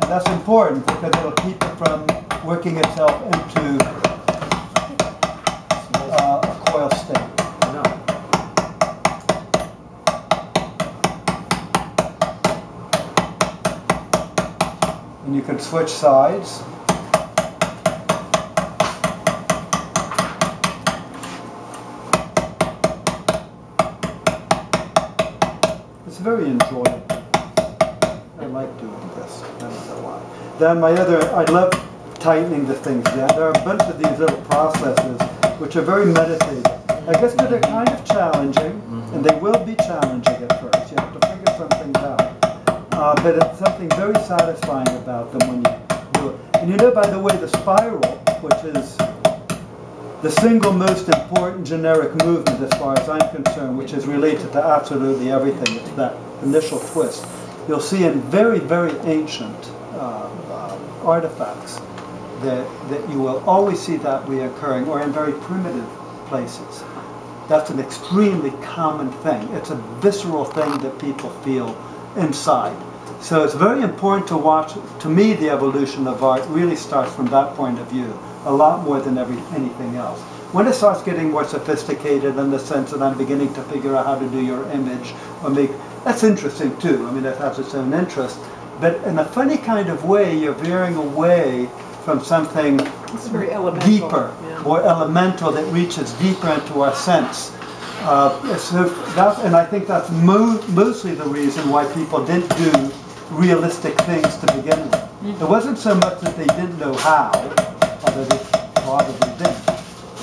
That's important because it'll keep it from working itself into a coil state. No. And you can switch sides. It's very enjoyable. I like doing this. I don't know why. Then I love tightening the things down. There are a bunch of these little processes which are very meditative. I guess they're kind of challenging, and they will be challenging at first. You have to figure some things out. But it's something very satisfying about them when you do it. And you know, by the way, the spiral, which is the single most important generic movement as far as I'm concerned, which is related to absolutely everything, it's that initial twist. You'll see in very, very ancient artifacts that you will always see that reoccurring, or in very primitive places. That's an extremely common thing. It's a visceral thing that people feel inside. So it's very important to watch. To me, the evolution of art really starts from that point of view, a lot more than anything else. When it starts getting more sophisticated in the sense that I'm beginning to figure out how to do your image or make, that's interesting too. I mean, that has its own interest. But in a funny kind of way, you're veering away from something very elemental, deeper, more elemental, that reaches deeper into our sense. And I think that's mostly the reason why people didn't do realistic things to begin with. Mm-hmm. It wasn't so much that they didn't know how, although they probably didn't.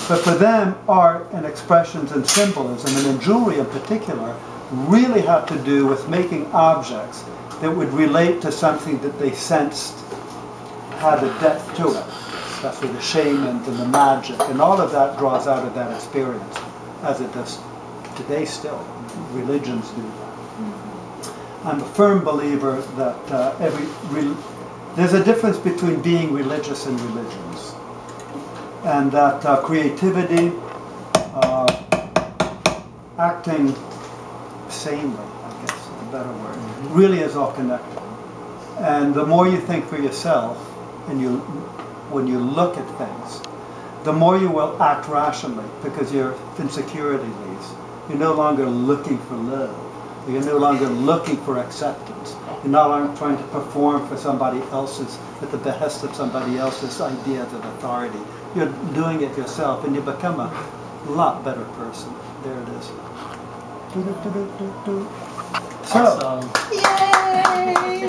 But for them, art and expressions and symbolism, and in jewelry in particular, really had to do with making objects that would relate to something that they sensed had a depth to it. That's where the shaman and the magic and all of that draws out of that experience, as it does today still. Religions do that. Mm-hmm. I'm a firm believer that there's a difference between being religious and religions, and that creativity, acting sanely, I guess is a better word, really is all connected. And the more you think for yourself, and when you look at things, the more you will act rationally, because your insecurity leaves. You're no longer looking for love. You're no longer looking for acceptance. You're no longer trying to perform for somebody else's, at the behest of somebody else's ideas of authority. You're doing it yourself, and you become a lot better person. There it is. So, Yay!